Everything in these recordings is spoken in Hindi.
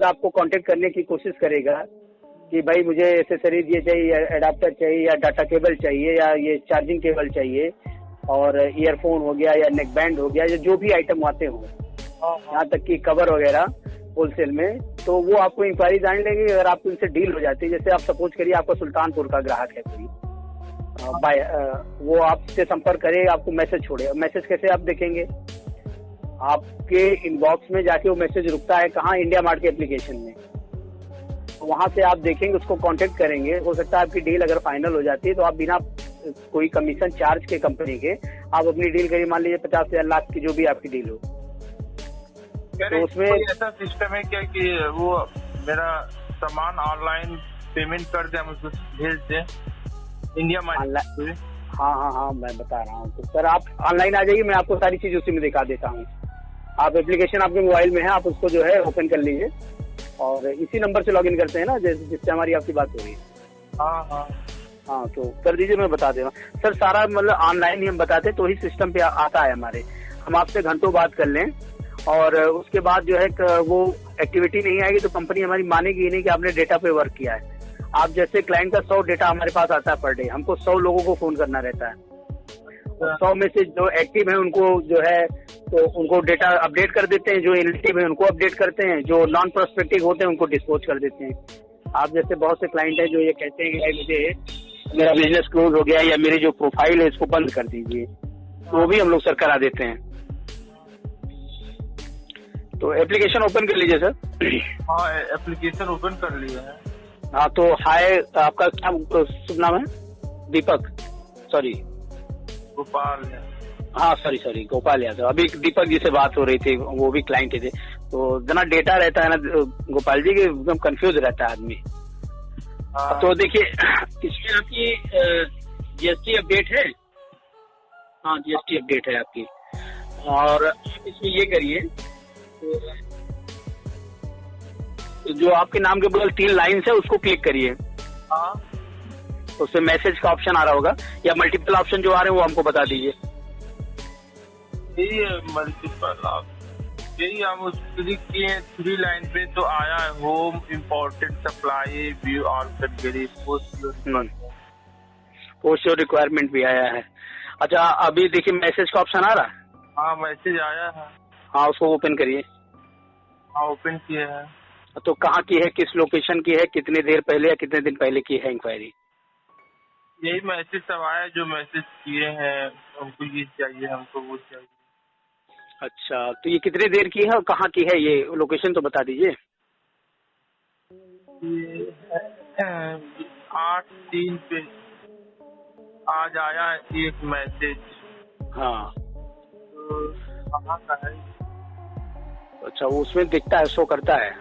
आपको कांटेक्ट करने की कोशिश करेगा कि भाई मुझे एसेसरीज ये चाहिए, एडाप्टर चाहिए या डाटा केबल चाहिए या ये चार्जिंग केबल चाहिए और ईयरफोन हो गया या नेक बैंड हो गया या जो भी आइटम आते हो, यहाँ तक कि कवर वगैरह होलसेल में, तो वो आपको इंक्वायरी जान लेंगे। अगर आपको इनसे डील हो जाती है, जैसे आप सपोज करिए आपका सुल्तानपुर का ग्राहक है कोई, वो आपसे संपर्क करेगा, आपको मैसेज छोड़ेगा। मैसेज कैसे आप देखेंगे? आपके इनबॉक्स में जाके वो मैसेज रुकता है कहाँ? इंडिया मार्ट के एप्लीकेशन में। तो वहां से आप देखेंगे, उसको कांटेक्ट करेंगे। हो सकता है आपकी डील अगर फाइनल हो जाती है तो आप बिना कोई कमीशन चार्ज के कंपनी के आप अपनी डील करिए। मान लीजिए 50,000 लाख की जो भी आपकी डील हो, तो उसमें ऐसा सिस्टम है क्या कि वो मेरा सामान ऑनलाइन पेमेंट कर दे, हम उसको भेज दें इंडिया मार्ट? हाँ, मैं बता रहा हूँ। तो सर आप ऑनलाइन आ जाइए, मैं आपको सारी चीज उसी में दिखा देता हूँ। आप एप्लीकेशन आपके मोबाइल में है, आप उसको जो है ओपन कर लीजिए और इसी नंबर से लॉगिन करते हैं ना जिससे हमारी आपकी बात हो रही है। हाँ, तो कर दीजिए, मैं बता दे रहा हूँ सर। सारा मतलब ऑनलाइन ही हम बताते हैं, तो ही सिस्टम पे आता है हमारे। हम आपसे घंटों बात कर लें और उसके बाद जो है वो एक्टिविटी नहीं आएगी तो कंपनी हमारी मानेगी ही नहीं कि आपने डेटा पे वर्क किया है। आप जैसे क्लाइंट का 100 डेटा हमारे पास आता है पर डे, हमको 100 लोगों को फोन करना रहता है। 100 में से जो एक्टिव है उनको जो है तो उनको डेटा अपडेट कर देते हैं, जो इनएक्टिव है उनको अपडेट करते हैं, जो नॉन प्रोस्पेक्टिव होते हैं उनको डिस्पोज कर देते हैं। आप जैसे बहुत से क्लाइंट हैं जो ये कहते हैं कि मुझे मेरा बिजनेस क्लोज हो गया या मेरी जो प्रोफाइल है इसको बंद कर दीजिए, तो वो भी हम लोग सर करा देते हैं। तो एप्लीकेशन ओपन कर लीजिए सर। हाँ, एप्लीकेशन ओपन कर लिया है। हाँ, तो हाय, आपका क्या शुभ नाम है? दीपक, सॉरी गोपाल। हाँ सॉरी गोपाल यादव। अभी दीपक जी से बात हो रही थी, वो भी क्लाइंट थे। तो जना डेटा रहता है ना गोपाल जी के, एकदम कंफ्यूज रहता है आदमी। तो देखिए इसमें आपकी जीएसटी अपडेट है। हाँ, जीएसटी अपडेट है आपकी। और आप इसमें ये करिए, तो जो आपके नाम के बगल 3 लाइन्स है उसको क्लिक करिए। उससे मैसेज का ऑप्शन आ रहा होगा या मल्टीपल ऑप्शन जो आ रहे हैं वो हमको बता दीजिए। यही मल्टीपल, यही हम उस क्लिक किए 3 लाइन पे तो आया है home important supply view all category post your requirement भी आया है। अच्छा, अभी देखिए मैसेज का ऑप्शन आ रहा है। हाँ, मैसेज आया है। हाँ, उसको ओपन करिए। हाँ, ओपन किया है। तो कहाँ की है, किस लोकेशन की है, कितने देर पहले या कितने दिन पहले की है इंक्वायरी? यही मैसेज सब आया, जो मैसेज किए हैं हमको ये चाहिए, हमको वो चाहिए। अच्छा, तो ये कितने देर की है और कहाँ की है, ये लोकेशन तो बता दीजिए। 8/3 पे आज आया एक मैसेज। हाँ, तो कहाँ का है? अच्छा, वो उसमें दिखता है, शो करता है।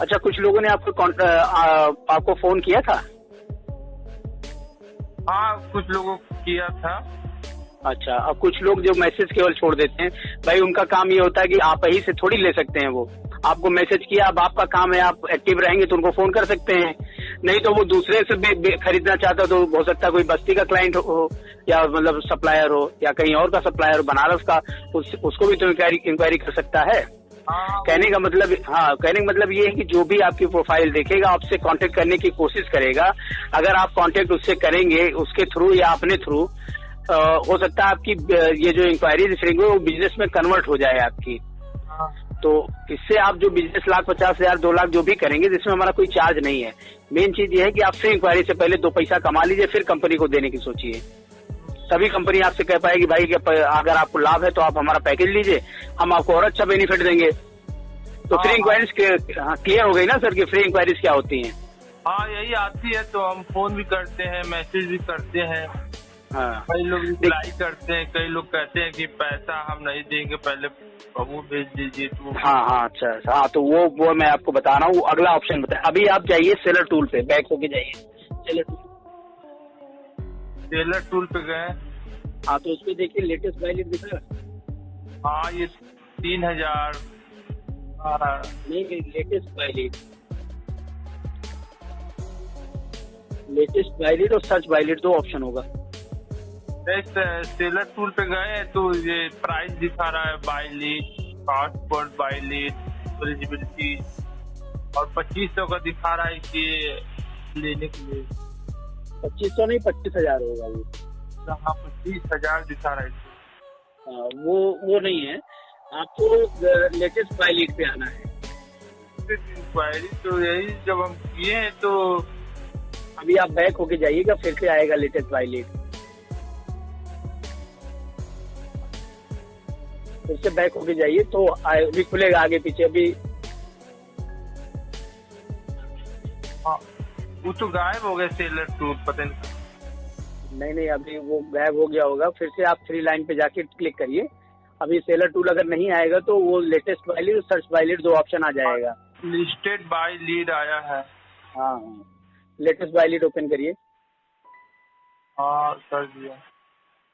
अच्छा, कुछ लोगों ने आपको फोन किया था? हाँ, कुछ लोगों को किया था। अच्छा, अब कुछ लोग जो मैसेज केवल छोड़ देते हैं, भाई उनका काम ये होता है कि आप ही से थोड़ी ले सकते हैं। वो आपको मैसेज किया, अब आपका काम है, आप एक्टिव रहेंगे तो उनको फोन कर सकते हैं। नहीं तो वो दूसरे से भी खरीदना चाहता तो हो सकता है कोई बस्ती का क्लाइंट हो या मतलब सप्लायर हो या कहीं और का सप्लायर हो, बनारस का, उसको भी तो इंक्वायरी कर सकता है। कहने का मतलब ये है कि जो भी आपकी प्रोफाइल देखेगा आपसे कांटेक्ट करने की कोशिश करेगा। अगर आप कांटेक्ट उससे करेंगे उसके थ्रू या अपने थ्रू, हो सकता है आपकी ये जो इंक्वायरीज रहेंगे वो बिजनेस में कन्वर्ट हो जाए आपकी। तो इससे आप जो बिजनेस 1,50,000 2 लाख जो भी करेंगे, जिसमें हमारा कोई चार्ज नहीं है। मेन चीज ये है कि आप फ्री इंक्वायरी से पहले 2 पैसा कमा लीजिए, फिर कंपनी को देने की सोचिए। तभी कंपनी आपसे कह पाएगी भाई अगर आपको लाभ है तो आप हमारा पैकेज लीजिए, हम आपको और अच्छा बेनिफिट देंगे। तो फ्री इंक्वायरीज क्लियर हो गई ना सर कि फ्री इंक्वायरीज क्या होती हैं? हाँ, यही आती है तो हम फोन भी करते हैं, मैसेज भी करते हैं। हाँ, कई लोग रिप्लाई करते हैं, कई लोग कहते हैं कि पैसा हम नहीं देंगे, पहले वो भेज दीजिए। तो हाँ, अच्छा, हाँ, तो वो मैं आपको बता रहा हूँ। अगला ऑप्शन बताए, अभी आप जाइए सेलर टूल पे, बैक होके जाइए सेलर टूल पे गए। हाँ, तो उसपे देखिए लेटेस्ट वैलिड दिख रहा है। हाँ, ये 3,000 नहीं, latest valid latest buy lead और सर्च बाय लीड 2 ऑप्शन होगा। सेलर टूल पे गए तो ये प्राइस दिखा रहा है, buy lead, passport buy lead, eligibility, और 2500 का दिखा रहा है कि लेने के लिए। 2500 नहीं 25,000 होगा वो। हाँ 25,000 दिखा रहा है। हाँ वो नहीं है, आपको लेटेस्ट बाय लीड पे आना है। इंक्वायरी तो यही जब हम किए हैं तो अभी आप बैक होके जाइएगा, फिर से आएगा लेटेस्ट बाय लीड, फिर से बैक होके जाइए तो अभी खुलेगा आगे पीछे। अभी हाँ वो तो गायब हो गया सेलर टूल, पता नहीं अभी वो गायब हो गया होगा। फिर से आप 3 लाइन पे जाके क्लिक करिए। अभी सेलर टूल अगर नहीं आएगा तो वो लेटेस्ट बाय लीड और सर्च बाय लीड 2 ऑप्शन आ जाएगा। लिस्टेड बाय लीड आया है। हाँ लेटेस्ट बाय लीड ओपन करिए। हाँ कर दिया।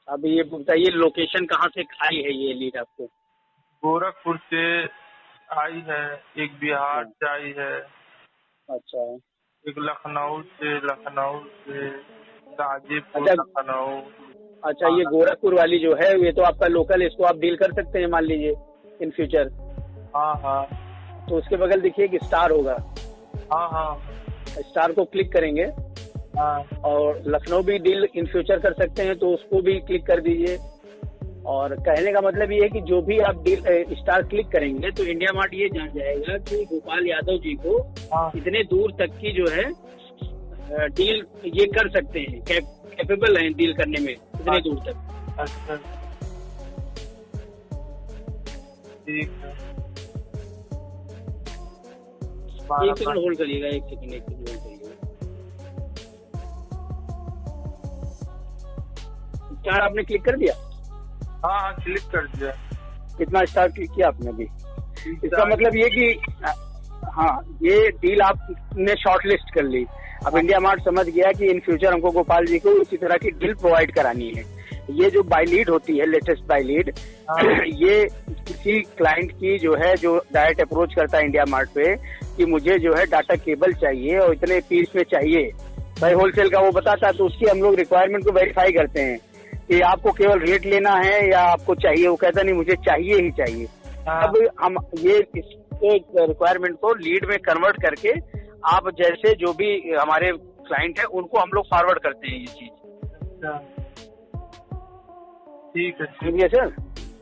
अभी ये बताइए लोकेशन कहाँ से आई है ये लीड आपको? गोरखपुर से आई है, एक बिहार से आई है, अच्छा, एक लखनऊ से गाजीपुर, लखनऊ। अच्छा ये गोरखपुर वाली जो है ये तो आपका लोकल, इसको आप डील कर सकते हैं मान लीजिए इन फ्यूचर। हाँ तो उसके बगल देखिए कि स्टार होगा। हाँ स्टार को क्लिक करेंगे। हाँ और लखनऊ भी डील इन फ्यूचर कर सकते हैं तो उसको भी क्लिक कर दीजिए। और कहने का मतलब ये है कि जो भी आप डील स्टार क्लिक करेंगे तो इंडिया मार्ट ये जान जाएगा कि गोपाल यादव जी को इतने दूर तक की जो है डील ये कर सकते हैं, कैपेबल हैं डील करने में इतने दूर तक। अच्छा ठीक है, 1 सेकंड होल्ड करिएगा, 1 सेकंड होल्ड करिएगा। स्टार आपने क्लिक कर दिया? हाँ क्लिक कर दिया। कितना स्टार क्लिक किया आपने अभी? इसका मतलब ये कि हाँ ये डील आपने शॉर्ट लिस्ट कर ली। अब इंडिया मार्ट समझ गया कि इन फ्यूचर हमको गोपाल जी को इसी तरह की डील प्रोवाइड करानी है। ये जो बाय लीड होती है, लेटेस्ट बाय लीड, ये किसी क्लाइंट की जो है जो डायरेक्ट अप्रोच करता है इंडिया मार्ट पे कि मुझे जो है डाटा केबल चाहिए और इतने पीस में चाहिए, भाई होलसेल का वो बताता है, तो उसकी हम लोग रिक्वायरमेंट को वेरीफाई करते हैं कि आपको केवल रेट लेना है या आपको चाहिए। वो कहता नहीं मुझे चाहिए ही चाहिए। अब हम ये रिक्वायरमेंट को लीड में कन्वर्ट करके आप जैसे जो भी हमारे क्लाइंट है उनको हम लोग फॉरवर्ड करते हैं ये चीज। ठीक है सर।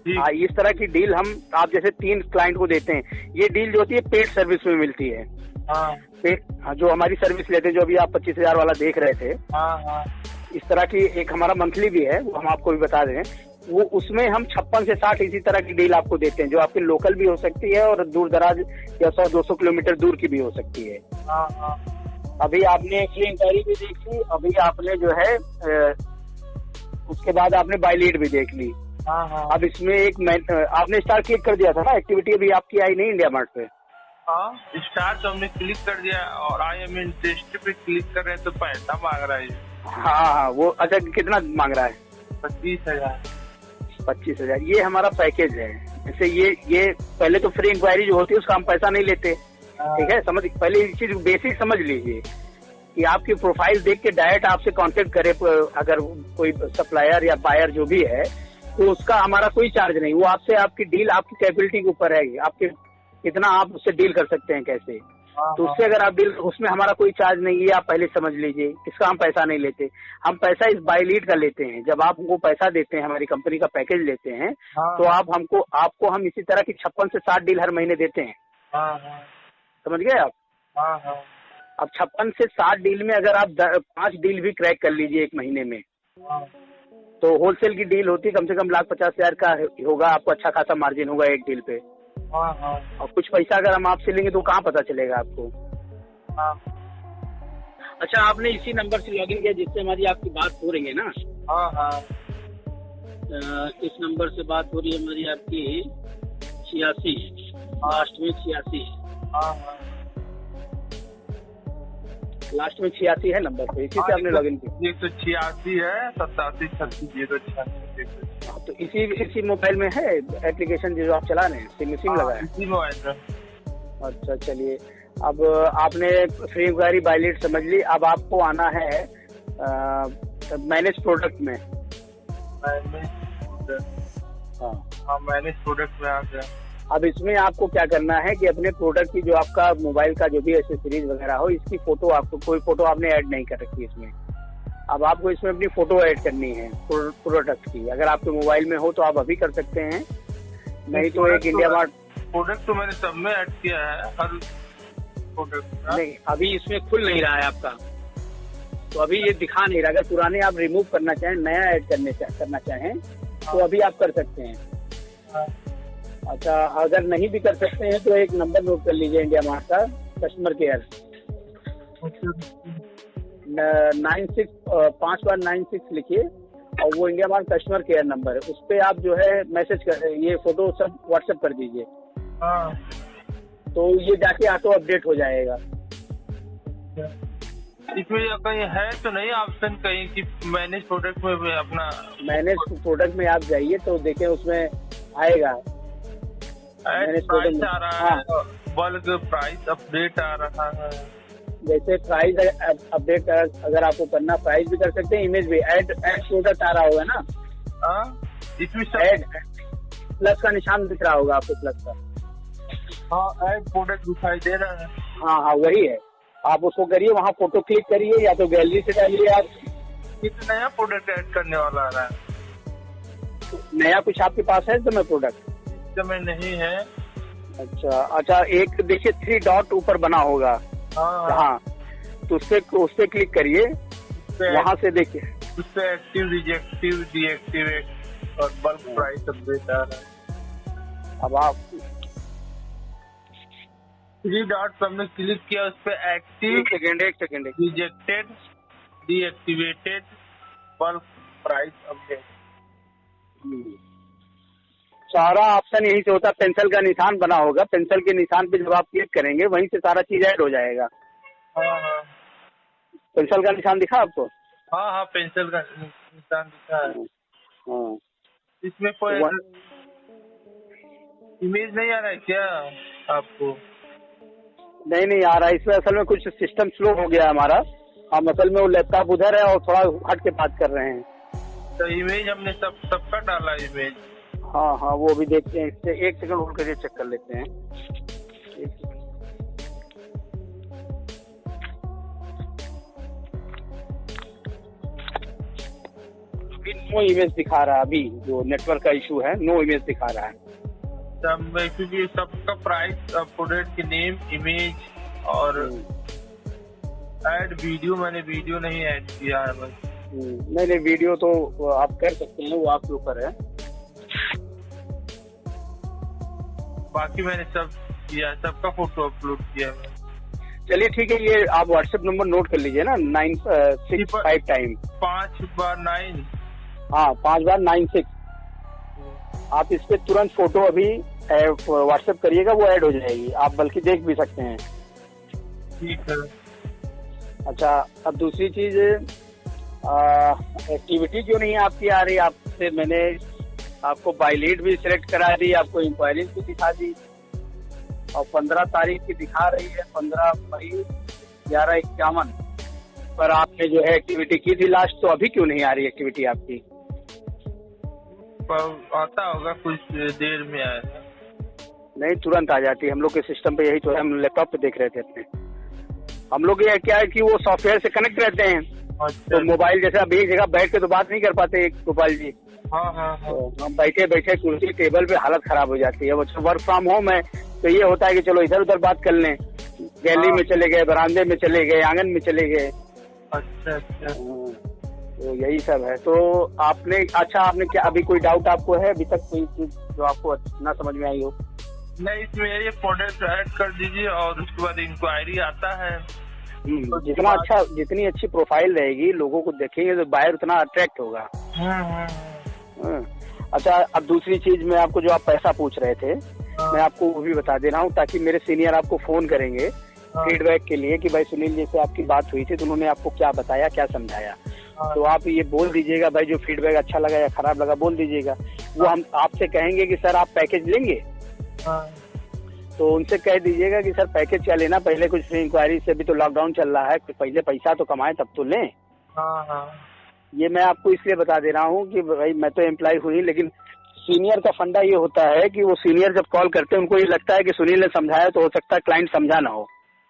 हाँ इस तरह की डील हम आप जैसे 3 क्लाइंट को देते हैं। ये डील जो होती है पेड सर्विस में मिलती है। जो हमारी सर्विस लेते हैं, जो अभी आप 25,000 वाला देख रहे थे, इस तरह की एक हमारा मंथली भी है, वो हम आपको भी बता दें। वो उसमें हम 56 से 60 इसी तरह की डील आपको देते हैं जो आपके लोकल भी हो सकती है और दूर दराज या 100-200 किलोमीटर दूर की भी हो सकती है। अभी आपने फ्री इंक्वायरी भी देख ली, अभी आपने जो है उसके बाद आपने बाय लीड भी देख ली। अब इसमें एक आपने स्टार क्लिक कर दिया था ना, एक्टिविटी अभी आपकी आई नहीं इंडिया मार्ट पे। स्टार तो हमने क्लिक कर दिया और आई एम इंटरेस्टेड पे क्लिक कर रहे हैं तो पैसा मांग रहा है। हाँ वो अच्छा कितना मांग रहा है? 25,000। 25,000 ये हमारा पैकेज है। जैसे ये पहले तो फ्री इंक्वायरी जो होती है उसका हम पैसा नहीं लेते, ठीक है। समझ पहले ये चीज बेसिक समझ लीजिए कि आपकी प्रोफाइल देख के डायरेक्ट आपसे कांटेक्ट करे अगर कोई सप्लायर या बायर जो भी है तो उसका हमारा कोई चार्ज नहीं। वो आपसे आपकी डील आपकी कैपेबिलिटी के ऊपर है, आपके कितना आप उससे डील कर सकते हैं कैसे। तो उससे अगर आप डील, उसमें हमारा कोई चार्ज नहीं है, आप पहले समझ लीजिए। इसका हम पैसा नहीं लेते, हम पैसा इस बाय लीड का लेते हैं। जब आप हमको पैसा देते हैं, हमारी कंपनी का पैकेज लेते हैं, तो आपको हम इसी तरह की 56 से 60 डील हर महीने देते हैं। समझ गए आप? अब 56 से 60 डील में अगर आप 5 डील भी क्रैक कर लीजिए एक महीने में, तो होलसेल की डील होती है कम से कम 1,50,000 का होगा, आपको अच्छा खासा मार्जिन होगा एक डील पे। और कुछ पैसा अगर हम आपसे लेंगे तो कहाँ पता चलेगा आपको। अच्छा आपने इसी नंबर से लॉगिन किया जिससे हमारी आपकी बात हो रही है ना? इस नंबर से बात हो रही है हमारी आपकी 86, लास्ट में 86, लास्ट में 86 है नंबर पे, इसी से आपने लॉगिन किया। 186 है 8736 तो इसी मोबाइल में है एप्लीकेशन जो आप चला रहे हैं, सिम लगा है इसी मोबाइल में। अच्छा चलिए, अब आपने फ्री इंक्वायरी बाय लीड समझ ली। अब आपको आना है मैनेज प्रोडक्ट में। हाँ, मैनेज प्रोडक्ट में आ गया। अब इसमें आपको क्या करना है कि अपने प्रोडक्ट की जो आपका मोबाइल का जो भी एसेसरीज वगैरह हो, इसकी फोटो, आपको कोई फोटो आपने ऐड नहीं कर रखी इसमें। अब आपको इसमें अपनी फोटो ऐड करनी है प्रोडक्ट की। अगर आपके मोबाइल में हो तो आप अभी कर सकते हैं, नहीं तो एक इंडिया मार्ट। प्रोडक्ट तो मैंने सब में ऐड किया है, हर प्रोडक्ट। नहीं, अभी इसमें खुल नहीं रहा है आपका, तो अभी ये दिखा नहीं रहा। अगर पुराने आप रिमूव करना चाहें, नया ऐड करना चाहें तो अभी आप कर सकते हैं। अच्छा, अगर नहीं भी कर सकते हैं तो एक नंबर नोट कर लीजिए इंडिया मार्ट का, कस्टमर केयर 5 बार 96 लिखिए, और वो India mart customer care number है। उस पर आप जो है मैसेज कर, ये फोटो सब व्हाट्सएप कर दीजिए। तो ये जाके ऑटो अपडेट हो जाएगा। इसमें कहीं है तो नहीं ऑप्शन कहीं कि मैनेज प्रोडक्ट में अपना? मैनेज प्रोडक्ट में आप जाइए तो देखें, उसमें आएगा प्राइस आ रहा है, बल्क प्राइस अपडेट आ रहा है। जैसे प्राइस अपडेट अगर आपको करना, प्राइस भी कर सकते हैं, इमेज भी। ऐड प्रोडक्ट आ रहा होगा ना, इसमें ऐड प्लस का निशान दिख रहा होगा आपको, प्लस का। हाँ, ऐड प्रोडक्ट दिखाई दे रहा है। हाँ, वही है। आप उसको करिए, वहाँ फोटो क्लिक करिए, या तो गैलरी से डालिए आप। कितना नया प्रोडक्ट ऐड करने वाला आ रहा है? नया कुछ आपके पास है तो मैं प्रोडक्ट समय नहीं है। अच्छा, एक देखिए 3 डॉट ऊपर बना होगा। हाँ, तो उससे क्लिक करिए, वहाँ से देखिए, उससे एक्टिव, रिजेक्टिव, डीएक्टिवेट और बल्क प्राइस अपडेट आ रहा है। अब आप 3 डॉट हमने क्लिक किया, उस पर एक्टिव, एक second rejected, deactivated, bulk price update, सारा ऑप्शन यहीं से होता है। पेंसिल का निशान बना होगा, पेंसिल के निशान पे जब आप क्लिक करेंगे वहीं से सारा चीज ऐड हो जाएगा। हाँ, पेंसिल का निशान दिखा आपको? हाँ, पेंसिल का निशान दिखा है। हाँ, इसमें कोई इमेज नहीं आ रहा है क्या आपको? नहीं आ रहा है इसमें। असल में कुछ सिस्टम स्लो हो गया हमारा। हम असल में वो लैपटॉप उधर है और थोड़ा हट के बात कर रहे हैं। तो इमेज हमने सबका डाला इमेज। हाँ, वो भी देखते हैं। इससे एक सेकंड होल्ड करके चेक कर लेते हैं। अभी नो इमेज दिखा रहा है, अभी जो नेटवर्क का इशू है, नो इमेज दिखा रहा है। क्योंकि सबका प्राइस, प्रोडक्ट की नेम, इमेज और ऐड वीडियो, मैंने वीडियो नहीं ऐड किया है बस। नहीं, वीडियो तो आप कर सकते हैं, वो आपके ऊपर है। बाकी मैंने सब किया, सबका फोटो अपलोड किया है। चलिए ठीक है, ये आप व्हाट्सएप नंबर नोट कर लीजिए ना, 965 टाइम 5 बार 9। हाँ, 5 बार 96। आप इस पे तुरंत फोटो अभी व्हाट्सएप करिएगा, वो ऐड हो जाएगी। आप बल्कि देख भी सकते हैं। ठीक है। अच्छा, अब दूसरी चीज, एक्टिविटी क्यों नहीं आपकी आ रही? आपसे मैंने आपको बाय लीड भी सिलेक्ट करा दी, आपको इंक्वायरीज भी दिखा दी, और 15 तारीख की दिखा रही है, 15 मई 11:51 पर आपने जो है एक्टिविटी की थी लास्ट। तो अभी क्यों नहीं आ रही एक्टिविटी आपकी? आता होगा, कुछ देर में आएगा। नहीं, तुरंत आ जाती है। हम लोग के सिस्टम पे यही तो है, हम लैपटॉप पे देख रहे थे अपने। हम लोग ये क्या है कि वो सॉफ्टवेयर से कनेक्ट रहते हैं। अच्छा। तो मोबाइल जैसे अब एक जगह बैठ के तो बात नहीं कर पाते गोपाल जी। हाँ। तो हम बैठे कुर्सी टेबल पे हालत खराब हो जाती है। वो वर्क फ्रॉम होम है तो ये होता है कि चलो इधर उधर बात कर लें, गैलरी में चले गए, बरामदे में चले गए, आंगन में चले गए। अच्छा। तो यही सब है। तो आपने क्या अभी कोई डाउट आपको है अभी तक, कोई चीज जो आपको ना समझ में आई हो? नहीं, इसमें ये प्रोडक्ट ऐड कर दीजिए और उसके बाद इंक्वायरी आता है। जितनी अच्छी प्रोफाइल रहेगी, लोगों को देखेंगे तो बायर उतना अट्रैक्ट होगा। अच्छा, अब दूसरी चीज मैं आपको, जो आप पैसा पूछ रहे थे, मैं आपको वो भी बता दे रहा हूँ, ताकि मेरे सीनियर आपको फोन करेंगे फीडबैक के लिए कि भाई सुनील जी से आपकी बात हुई थी तो उन्होंने आपको क्या बताया, क्या समझाया। तो आप ये बोल दीजिएगा भाई, जो फीडबैक अच्छा लगा या खराब लगा बोल दीजिएगा। वो हम आपसे कहेंगे कि सर आप पैकेज लेंगे, तो उनसे कह दीजिएगा कि सर पैकेज क्या लेना, पहले कुछ फ्री इंक्वायरी से, भी तो लॉकडाउन चल रहा है, पहले पैसा तो कमाएं तब तो लें। हाँ हाँ। ये मैं आपको इसलिए बता दे रहा हूँ कि भाई मैं तो एम्प्लॉय हुई, लेकिन सीनियर का फंडा ये होता है कि वो सीनियर जब कॉल करते हैं उनको ये लगता है कि सुनील ने समझाया तो हो सकता है क्लाइंट समझा ना हो।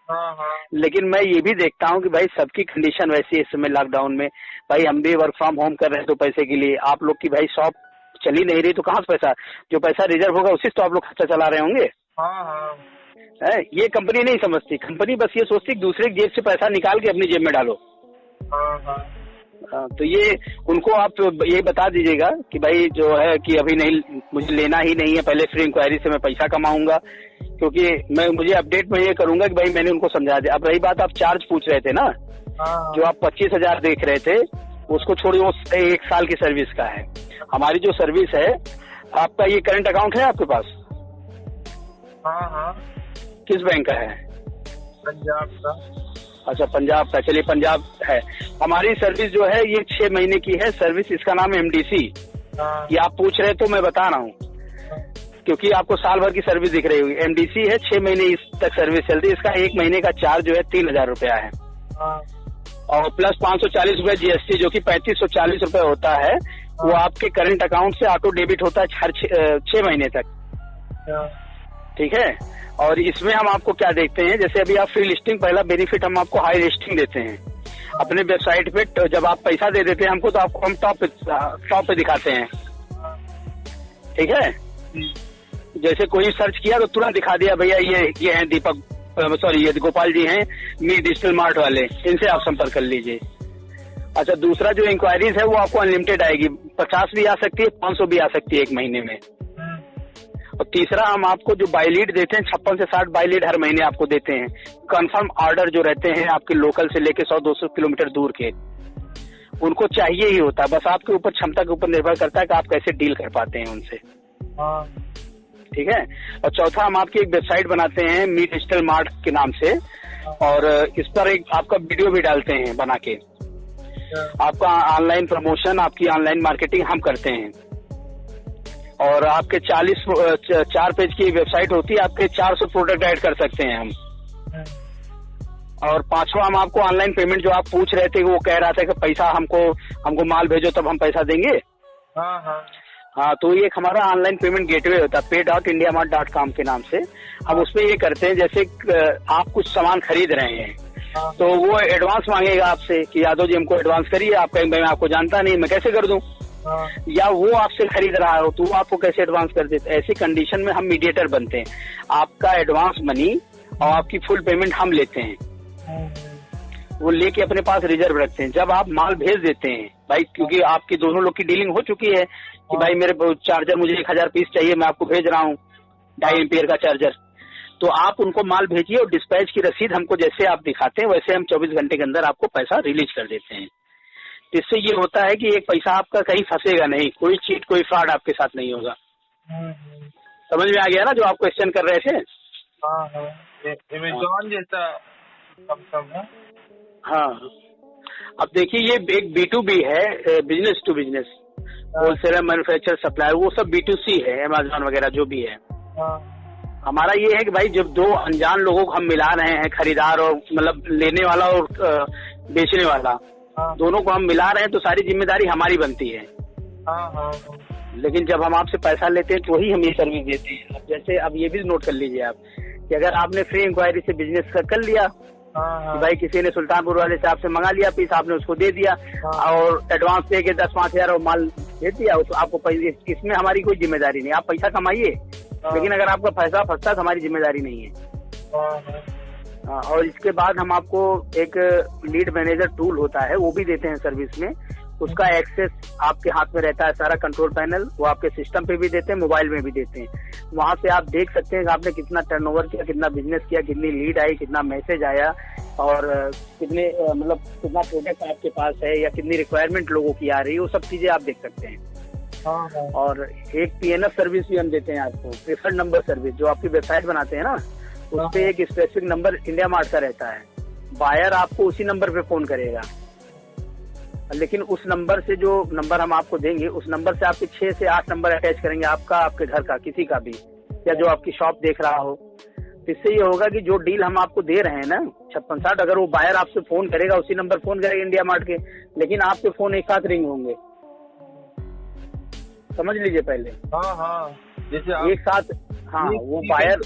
हाँ हाँ। लेकिन मैं ये भी देखता हूँ कि भाई सबकी कंडीशन वैसी है इस समय लॉकडाउन में। भाई हम भी वर्क फ्रॉम होम कर रहे हैं तो पैसे के लिए, आप लोग की भाई शॉप चल ही नहीं रही तो कहाँ से पैसा, जो पैसा रिजर्व होगा उसी से तो आप लोग खर्चा चला रहे होंगे। हाँ हाँ। है, ये कंपनी नहीं समझती, कंपनी बस ये सोचती दूसरे की जेब से पैसा निकाल के अपनी जेब में डालो। हाँ हाँ। तो ये उनको आप ये बता दीजिएगा कि भाई जो है कि अभी नहीं, मुझे लेना ही नहीं है, पहले फ्री इंक्वायरी से मैं पैसा कमाऊंगा, क्योंकि मुझे अपडेट में ये करूंगा कि भाई मैंने उनको समझा दिया। अब रही बात आप चार्ज पूछ रहे थे ना, जो आप 25,000 देख रहे थे उसको छोड़िए, वो 1 साल की सर्विस का है। हमारी जो सर्विस है, आपका ये करंट अकाउंट है आपके पास? हाँ हाँ। किस बैंक का है? पंजाब का। अच्छा पंजाब का, चलिए पंजाब है। हमारी सर्विस जो है ये 6 महीने की है सर्विस, इसका नाम है MDC। ये आप पूछ रहे तो मैं बता रहा हूँ, क्योंकि आपको साल भर की सर्विस दिख रही होगी। MDC है, 6 महीने इस तक सर्विस चलती है। इसका 1 महीने का चार्ज जो है 3,000 रुपया है, और प्लस 540 रुपये GST, जो कि 3540 रुपये होता है, वो आपके करंट अकाउंट से ऑटो डेबिट होता है हर 6 महीने तक। ठीक है। और इसमें हम आपको क्या देखते हैं, जैसे अभी आप फ्री लिस्टिंग, पहला बेनिफिट हम आपको हाई लिस्टिंग देते हैं अपने वेबसाइट पे। जब आप पैसा दे देते हैं हमको तो आपको हम टॉप पे दिखाते हैं। ठीक है। जैसे कोई सर्च किया तो तुरंत दिखा दिया, भैया ये हैं दीपक, सॉरी ये गोपाल जी हैं मी डिजिटल मार्ट वाले, इनसे आप संपर्क कर लीजिए। अच्छा, दूसरा जो इंक्वायरीज है वो आपको अनलिमिटेड आएगी, 50 भी आ सकती है, 500 भी आ सकती है 1 महीने में। और तीसरा हम आपको जो बाय लीड देते हैं, 56 से 60 बाय लीड हर महीने आपको देते हैं। कंफर्म ऑर्डर जो रहते हैं आपके लोकल से लेके 100-200 किलोमीटर दूर के, उनको चाहिए ही होता है। बस आपके ऊपर क्षमता के ऊपर निर्भर करता है कि आप कैसे डील कर पाते हैं उनसे। ठीक है। और चौथा, हम आपकी एक वेबसाइट बनाते हैं मी डिजिटल मार्ट के नाम से, और इस पर एक आपका वीडियो भी डालते हैं बना के। आपका ऑनलाइन प्रमोशन, आपकी ऑनलाइन मार्केटिंग हम करते हैं। और आपके 4 पेज की वेबसाइट होती है, आपके 400 प्रोडक्ट ऐड कर सकते हैं हम। और 5वां, हम आपको ऑनलाइन पेमेंट, जो आप पूछ रहे थे, वो कह रहा था कि पैसा हमको माल भेजो तब हम पैसा देंगे। हाँ, तो ये एक हमारा ऑनलाइन पेमेंट गेटवे होता है, pay.indiamart.com के नाम से। हम उसमें ये करते हैं, जैसे आप कुछ सामान खरीद रहे हैं तो वो एडवांस मांगेगा आपसे कि यादव जी हमको एडवांस करिए। आप कहेंगे मैं आपको जानता नहीं, मैं कैसे कर दूं। या वो आपसे खरीद रहा हो तो वो आपको कैसे एडवांस कर देते। ऐसी कंडीशन में हम मीडिएटर बनते हैं, आपका एडवांस मनी और आपकी फुल पेमेंट हम लेते हैं, वो लेके अपने पास रिजर्व रखते हैं। जब आप माल भेज देते हैं भाई, क्योंकि आपकी दोनों लोग की डीलिंग हो चुकी है कि भाई मेरे चार्जर मुझे 1000 पीस चाहिए, मैं आपको भेज रहा हूँ 2.5 एम्पियर का चार्जर, तो आप उनको माल भेजिए और डिस्पैच की रसीद हमको जैसे आप दिखाते हैं वैसे हम 24 घंटे के अंदर आपको पैसा रिलीज कर देते हैं। इससे ये होता है कि एक पैसा आपका कहीं फंसेगा नहीं, कोई चीट कोई फ्रॉड आपके साथ नहीं होगा। समझ में आ गया ना जो आप क्वेश्चन कर रहे थे? अमेज़न जैसा कंपनी है। हाँ, अब देखिए ये एक B2B है, business to business, wholesaler, manufacture, supplier, वो सब B2C है, अमेज़न वगैरह जो भी है। हमारा ये है कि भाई जब 2 अनजान लोगों को हम मिला रहे हैं, खरीदार और मतलब लेने वाला और बेचने वाला, दोनों को हम मिला रहे हैं, तो सारी जिम्मेदारी हमारी बनती है। लेकिन जब हम आपसे पैसा लेते हैं तो ही हम ये सर्विस देते हैं। अब जैसे अब ये भी नोट कर लीजिए आप कि अगर आपने फ्री इंक्वायरी से बिजनेस कर लिया कि भाई किसी ने सुल्तानपुर वाले से आपसे मंगा लिया पीस, आपने उसको दे दिया और एडवांस दे के 10-5 हजार और माल दे दिया, तो आपको पैसे, इसमें हमारी कोई जिम्मेदारी नहीं। आप पैसा कमाइए, लेकिन अगर आपका पैसा फंसता तो हमारी जिम्मेदारी नहीं है। और इसके बाद हम आपको एक लीड मैनेजर टूल होता है, वो भी देते हैं सर्विस में। उसका एक्सेस आपके हाथ में रहता है, सारा कंट्रोल पैनल, वो आपके सिस्टम पे भी देते हैं, मोबाइल में भी देते हैं। वहां से आप देख सकते हैं कि आपने कितना टर्नओवर किया, कितना बिजनेस किया, कितनी लीड आई, कितना मैसेज आया, और कितने मतलब कितना प्रोडक्ट आपके पास है या कितनी रिक्वायरमेंट लोगों की आ रही है, वो सब चीजें आप देख सकते हैं। और एक PNF सर्विस भी हम देते हैं आपको, प्रेफर्ड नंबर सर्विस, जो आपकी वेबसाइट बनाते हैं ना, उस पे एक स्पेसिफिक नंबर इंडिया मार्ट का रहता है। बायर आपको उसी नंबर पे फोन करेगा, लेकिन उस नंबर से, जो नंबर हम आपको देंगे, उस नंबर से आपके 6 से 8 नंबर अटैच करेंगे, आपका, आपके घर का, किसी का भी, या जो आपकी शॉप देख रहा हो, इससे ये होगा कि जो डील हम आपको दे रहे हैं ना 5660, अगर वो बायर आपसे फोन करेगा, उसी नंबर फोन करेगा इंडिया मार्ट के, लेकिन आपके फोन एक साथ रिंग होंगे, समझ लीजिए पहले। हाँ जैसे आप एक साथ, हाँ वो बायर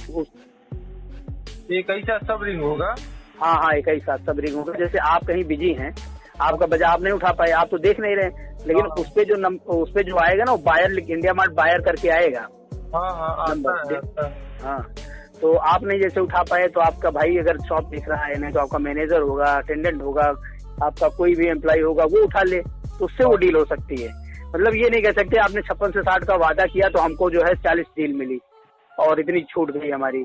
एक ही साथ सब रिंग होगा। हाँ एक ही साथ सब रिंग होगा। जैसे आप कहीं बिजी हैं, आपका बजा आप नहीं उठा पाए, आप तो देख नहीं रहे, लेकिन उस पे जो आएगा ना वो बायर, इंडिया मार्ट बायर करके आएगा। हाँ तो आप नहीं जैसे उठा पाए तो आपका भाई अगर शॉप दिख रहा है, नहीं तो आपका मैनेजर होगा, अटेंडेंट होगा, आपका कोई भी एम्प्लॉय होगा, वो उठा ले, तो उससे वो डील हो सकती है। मतलब ये नहीं कह सकते आपने 56 से 60 का वादा किया तो हमको जो है 40 डील मिली और इतनी छूट गई हमारी,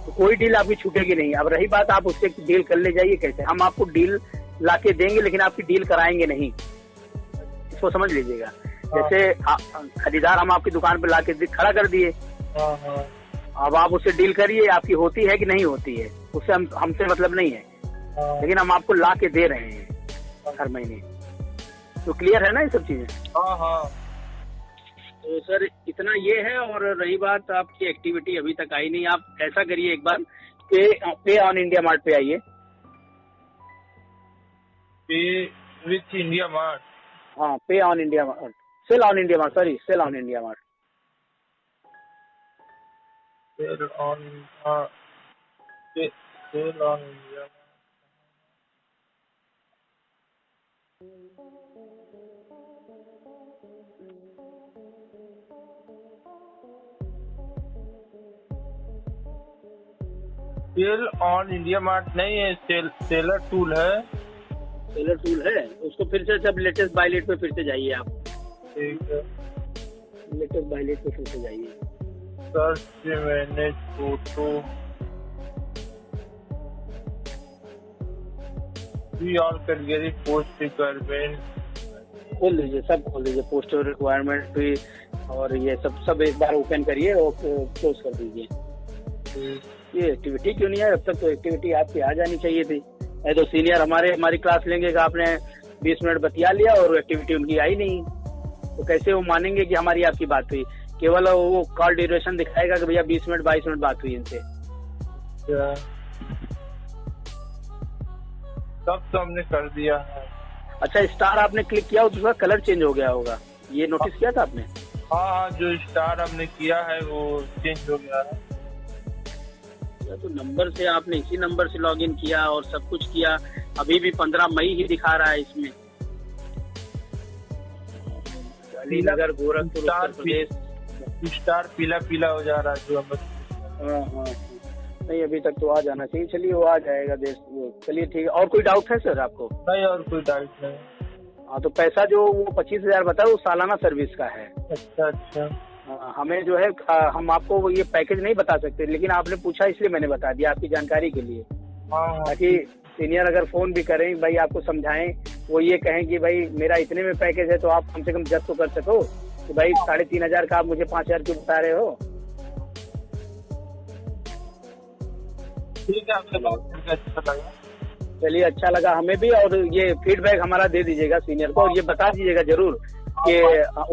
तो कोई डील आपकी छूटेगी नहीं। अब रही बात आप उससे डील कर ले जाइए कैसे, हम आपको डील लाके देंगे लेकिन आपकी डील कराएंगे नहीं, इसको समझ लीजिएगा। जैसे खरीदार हम आपकी दुकान पर लाके खड़ा कर दिए, अब आप उससे डील करिए, आपकी होती है कि नहीं होती है, उससे हमसे मतलब नहीं है, लेकिन हम आपको ला के दे रहे हैं हर महीने। तो क्लियर है ना ये सब चीजें? तो सर इतना ये है। और रही बात आपकी एक्टिविटी अभी तक आई नहीं, आप ऐसा करिए एक बार पे ऑन इंडिया मार्ट पे आइए। पे विथ इंडिया मार्ट? हाँ pay on India mart, sell on India mart, sorry sell on India mart. Sell on India. Sell on India mart नहीं है, सेलर टूल है। सेलर टूल है, उसको फिर से सब लेटेस्ट बायलेट पे फिर से जाइए आप। ठीक है, लेटेस्ट बायलेट पे फिर से जाइए। Search manage photo all category post requirement खोल लीजिए, सब खोल लीजिए, पोस्ट रिक्वायरमेंट भी, और ये सब एक बार ओपन करिए और क्लोज कर दीजिए। ये एक्टिविटी क्यों नहीं है? अब तक तो एक्टिविटी आपकी आ जानी चाहिए थी। तो सीनियर हमारी क्लास लेंगे कि आपने 20 मिनट बतिया लिया और एक्टिविटी उनकी आई नहीं, तो कैसे वो मानेंगे कि हमारी आपकी बात हुई? केवल वो कॉल ड्यूरेशन दिखाएगा कि भैया 20 मिनट 22 मिनट बात हुई इनसे। सब तो हमने कर दिया है। अच्छा, स्टार आपने क्लिक किया हो तो उसका कलर चेंज हो गया होगा, ये नोटिस किया था आपने? हाँ, जो स्टार हमने किया है वो चेंज हो गया है। तो नंबर से आपने इसी नंबर से लॉगिन किया और सब कुछ किया, अभी भी 15 मई ही दिखा रहा है इसमें। अलीनगर, गोरखपुर, उत्तर प्रदेश, स्टार पीला पीला हो जा रहा है जो हम। हाँ, नहीं अभी तक तो आ जाना चाहिए। चलिए वो आ जाएगा देश। चलिए ठीक है। और कोई डाउट है सर आपको? नहीं, और कोई डाउट नहीं। हाँ, तो पैसा जो वो 25,000 बताया वो सालाना सर्विस का है। अच्छा। हमें जो है हम आपको ये पैकेज नहीं बता सकते, लेकिन आपने पूछा इसलिए मैंने बता दिया आपकी जानकारी के लिए, ताकि सीनियर अगर फोन भी करें भाई आपको समझाएं, वो ये कहें कि भाई मेरा इतने में पैकेज है, तो आप कम से कम जज तो कर सको कि भाई 3,500 का आप मुझे 5,000 क्यों बता रहे हो। ठीक है, आपसे बात करके अच्छा लगा। चलिए, अच्छा लगा हमें भी। और ये फीडबैक हमारा दे दीजिएगा सीनियर को, और ये बता दीजिएगा जरूर कि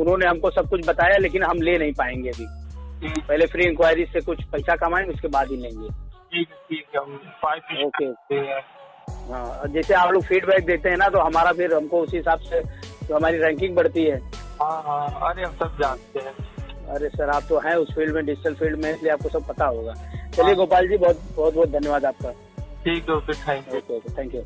उन्होंने हमको सब कुछ बताया लेकिन हम ले नहीं पाएंगे अभी, पहले फ्री इंक्वायरी से कुछ पैसा कमाएंगे उसके बाद ही लेंगे। ठीक है, हम 5 ओके। हाँ, जैसे आप लोग फीडबैक देते हैं ना, तो हमारा फिर हमको उसी हिसाब से तो हमारी रैंकिंग बढ़ती है। हाँ, अरे हम सब जानते हैं। अरे सर, आप तो हैं उस फील्ड में, डिजिटल फील्ड में, इसलिए आपको सब पता होगा। चलिए गोपाल जी, बहुत बहुत धन्यवाद आपका। ठीक है, okay, thank you. Okay, thank you.